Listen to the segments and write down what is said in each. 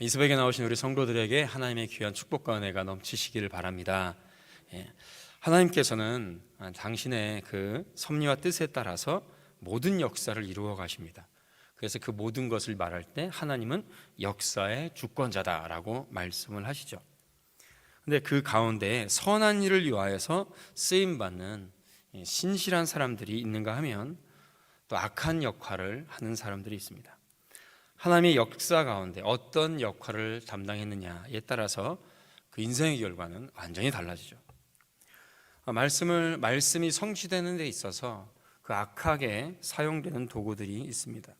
이 새벽에 나오신 우리 성도들에게 하나님의 귀한 축복과 은혜가 넘치시기를 바랍니다. 하나님께서는 당신의 그 섭리와 뜻에 따라서 모든 역사를 이루어 가십니다. 그래서 그 모든 것을 말할 때 하나님은 역사의 주권자다라고 말씀을 하시죠. 근데 그 가운데 선한 일을 위하여서 쓰임받는 신실한 사람들이 있는가 하면 또 악한 역할을 하는 사람들이 있습니다. 하나님의 역사 가운데 어떤 역할을 담당했느냐에 따라서 그 인생의 결과는 완전히 달라지죠. 말씀이 성취되는 데 있어서 그 악하게 사용되는 도구들이 있습니다.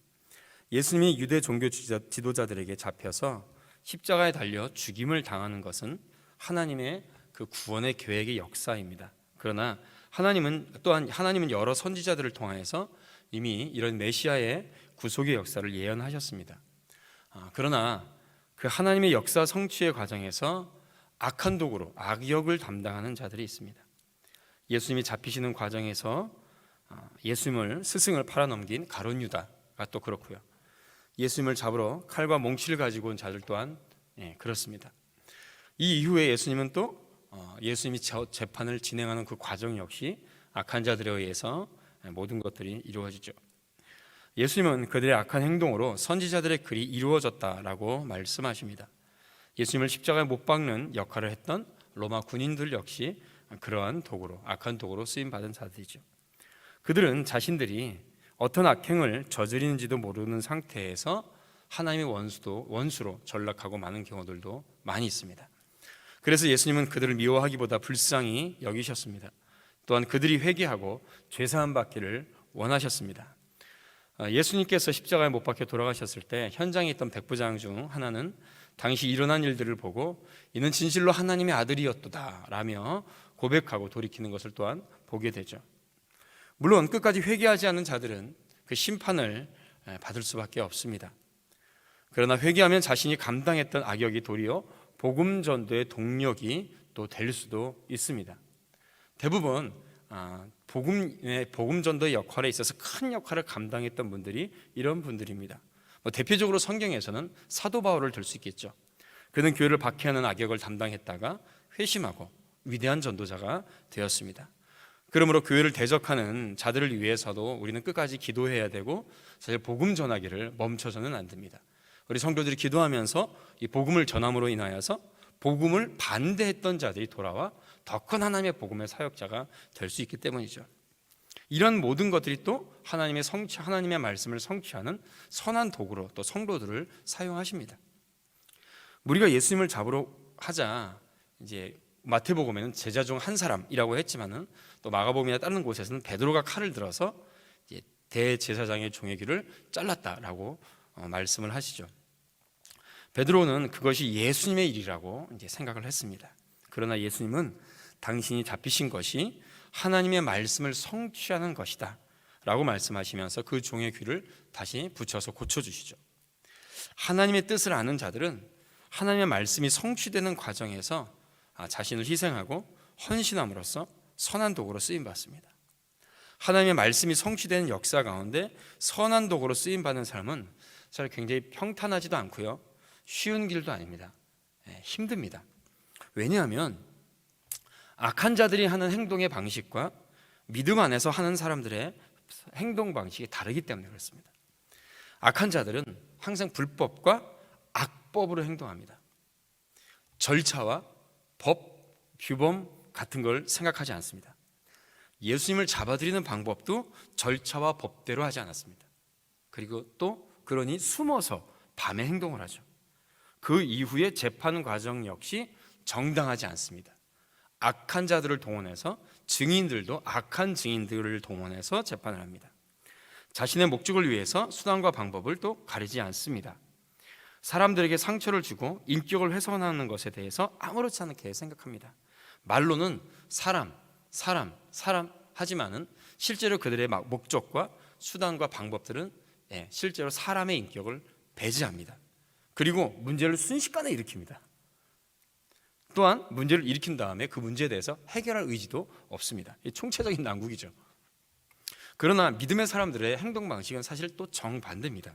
예수님이 유대 종교 지도자들에게 잡혀서 십자가에 달려 죽임을 당하는 것은 하나님의 그 구원의 계획의 역사입니다. 그러나 하나님은 여러 선지자들을 통하여서 이미 이런 메시아의 구속의 역사를 예언하셨습니다. 그러나 그 하나님의 역사 성취의 과정에서 악한 도구로 악역을 담당하는 자들이 있습니다. 예수님이 잡히시는 과정에서 스승을 팔아넘긴 가룟 유다가 또 그렇고요. 예수님을 잡으러 칼과 몽치를 가지고 온 자들 또한 그렇습니다. 이 이후에 예수님은 또 예수님이 재판을 진행하는 그 과정 역시 악한 자들에 의해서 모든 것들이 이루어지죠. 예수님은 그들의 악한 행동으로 선지자들의 글이 이루어졌다라고 말씀하십니다. 예수님을 십자가에 못 박는 역할을 했던 로마 군인들 역시 그러한 도구로, 악한 도구로 쓰임받은 자들이죠. 그들은 자신들이 어떤 악행을 저지르는지도 모르는 상태에서 하나님의 원수로 전락하고 마는 경우들도 많이 있습니다. 그래서 예수님은 그들을 미워하기보다 불쌍히 여기셨습니다. 또한 그들이 회개하고 죄사함 받기를 원하셨습니다. 예수님께서 십자가에 못 박혀 돌아가셨을 때 현장에 있던 백부장 중 하나는 당시 일어난 일들을 보고 이는 진실로 하나님의 아들이었도다 라며 고백하고 돌이키는 것을 또한 보게 되죠. 물론 끝까지 회개하지 않는 자들은 그 심판을 받을 수밖에 없습니다. 그러나 회개하면 자신이 감당했던 악역이 도리어 복음 전도의 동력이 또 될 수도 있습니다. 대부분 복음 전도의 역할에 있어서 큰 역할을 감당했던 분들이 이런 분들입니다. 대표적으로 성경에서는 사도 바울을 들 수 있겠죠. 그는 교회를 박해하는 악역을 담당했다가 회심하고 위대한 전도자가 되었습니다. 그러므로 교회를 대적하는 자들을 위해서도 우리는 끝까지 기도해야 되고 사실 복음 전하기를 멈춰서는 안 됩니다. 우리 성도들이 기도하면서 이 복음을 전함으로 인하여서 복음을 반대했던 자들이 돌아와 더 큰 하나님의 복음의 사역자가 될 수 있기 때문이죠. 이런 모든 것들이 또 하나님의 말씀을 성취하는 선한 도구로 또 성도들을 사용하십니다. 우리가 예수님을 잡으러 하자 이제 마태복음에는 제자 중 한 사람이라고 했지만은 또 마가복음이나 다른 곳에서는 베드로가 칼을 들어서 이제 대제사장의 종의 귀를 잘랐다라고 말씀을 하시죠. 베드로는 그것이 예수님의 일이라고 이제 생각을 했습니다. 그러나 예수님은 당신이 잡히신 것이 하나님의 말씀을 성취하는 것이다 라고 말씀하시면서 그 종의 귀를 다시 붙여서 고쳐주시죠. 하나님의 뜻을 아는 자들은 하나님의 말씀이 성취되는 과정에서 자신을 희생하고 헌신함으로써 선한 도구로 쓰임받습니다. 하나님의 말씀이 성취되는 역사 가운데 선한 도구로 쓰임받는 삶은 사실 굉장히 평탄하지도 않고요, 쉬운 길도 아닙니다. 힘듭니다. 왜냐하면 악한 자들이 하는 행동의 방식과 믿음 안에서 하는 사람들의 행동 방식이 다르기 때문에 그렇습니다. 악한 자들은 항상 불법과 악법으로 행동합니다. 절차와 법, 규범 같은 걸 생각하지 않습니다. 예수님을 잡아들이는 방법도 절차와 법대로 하지 않았습니다. 그리고 또 그러니 숨어서 밤에 행동을 하죠. 그 이후에 재판 과정 역시 정당하지 않습니다. 악한 자들을 동원해서 증인들도 악한 증인들을 동원해서 재판을 합니다. 자신의 목적을 위해서 수단과 방법을 또 가리지 않습니다. 사람들에게 상처를 주고 인격을 훼손하는 것에 대해서 아무렇지 않게 생각합니다. 말로는 사람 하지만은 실제로 그들의 목적과 수단과 방법들은 실제로 사람의 인격을 배제합니다. 그리고 문제를 순식간에 일으킵니다. 또한 문제를 일으킨 다음에 그 문제에 대해서 해결할 의지도 없습니다. 총체적인 난국이죠. 그러나 믿음의 사람들의 행동 방식은 사실 또 정반대입니다.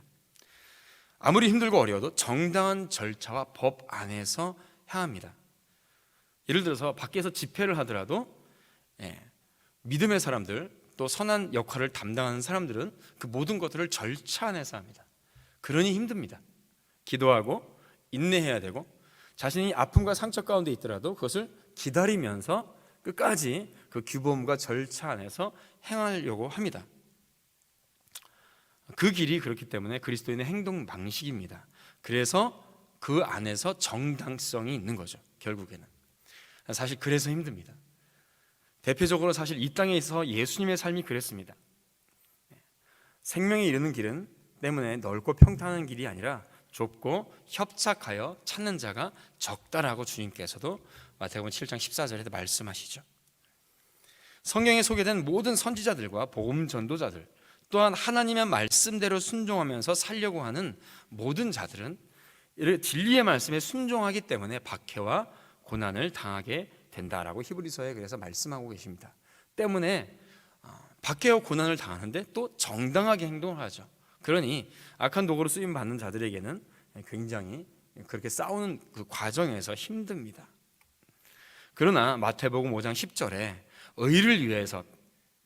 아무리 힘들고 어려워도 정당한 절차와 법 안에서 행합니다. 예를 들어서 밖에서 집회를 하더라도 믿음의 사람들, 또 선한 역할을 담당하는 사람들은 그 모든 것들을 절차 안에서 합니다. 그러니 힘듭니다. 기도하고 인내해야 되고, 자신이 아픔과 상처 가운데 있더라도 그것을 기다리면서 끝까지 그 규범과 절차 안에서 행하려고 합니다. 그 길이 그렇기 때문에 그리스도인의 행동 방식입니다. 그래서 그 안에서 정당성이 있는 거죠. 결국에는 사실 그래서 힘듭니다. 대표적으로 사실 이 땅에서 예수님의 삶이 그랬습니다. 생명에 이르는 길은 때문에 넓고 평탄한 길이 아니라 좁고 협착하여 찾는 자가 적다라고 주님께서도 마태복음 7장 14절에도 말씀하시죠. 성경에 소개된 모든 선지자들과 복음 전도자들, 또한 하나님의 말씀대로 순종하면서 살려고 하는 모든 자들은 진리의 말씀에 순종하기 때문에 박해와 고난을 당하게 된다라고 히브리서에 그래서 말씀하고 계십니다. 때문에 박해와 고난을 당하는데 또 정당하게 행동을 하죠. 그러니 악한 도구로 쓰임 받는 자들에게는 굉장히 그렇게 싸우는 그 과정에서 힘듭니다. 그러나 마태복음 5장 10절에 의를 위해서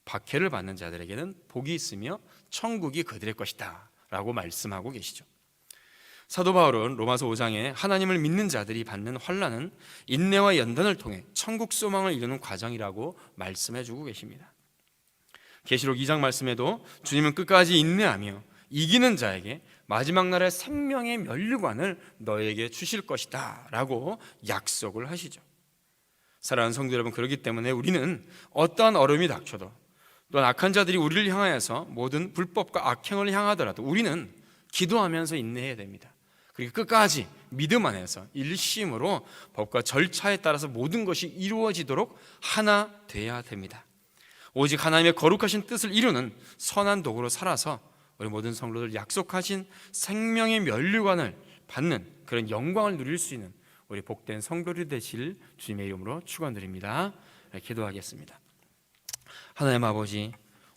박해를 받는 자들에게는 복이 있으며 천국이 그들의 것이다 라고 말씀하고 계시죠. 사도 바울은 로마서 5장에 하나님을 믿는 자들이 받는 환난은 인내와 연단을 통해 천국 소망을 이루는 과정이라고 말씀해주고 계십니다. 계시록 2장 말씀에도 주님은 끝까지 인내하며 이기는 자에게 마지막 날의 생명의 면류관을 너에게 주실 것이다 라고 약속을 하시죠. 사랑하는 성도 여러분, 그렇기 때문에 우리는 어떠한 어려움이 닥쳐도, 또한 악한 자들이 우리를 향하여서 모든 불법과 악행을 향하더라도 우리는 기도하면서 인내해야 됩니다. 그리고 끝까지 믿음 안에서 일심으로 법과 절차에 따라서 모든 것이 이루어지도록 하나 돼야 됩니다. 오직 하나님의 거룩하신 뜻을 이루는 선한 도구로 살아서 우리 모든 성도들 약속하신 생명의 면류관을 받는 그런 영광을 누릴 수 있는 우리 복된 성도들 되실 주님의 이름으로 축원드립니다. 기도하겠습니다. 하나님 아버지,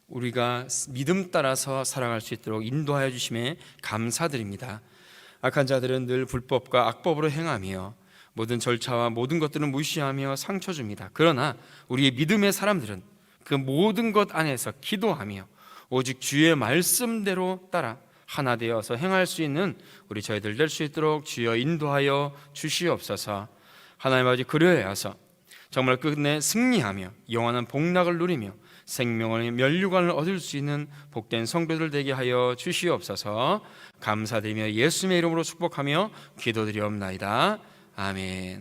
우리가 믿음 따라서 살아갈 수 있도록 인도하여 주심에 감사드립니다. 악한 자들은 늘 불법과 악법으로 행하며 모든 절차와 모든 것들을 무시하며 상처 줍니다. 그러나 우리의 믿음의 사람들은 그 모든 것 안에서 기도하며 오직 주의 말씀대로 따라 하나 되어서 행할 수 있는 우리 저희들 될 수 있도록 주여 인도하여 주시옵소서. 하나님 아버지, 그리하여 정말 끝내 승리하며 영원한 복락을 누리며 생명의 면류관을 얻을 수 있는 복된 성도들 되게 하여 주시옵소서. 감사드리며 예수님의 이름으로 축복하며 기도드리옵나이다. 아멘.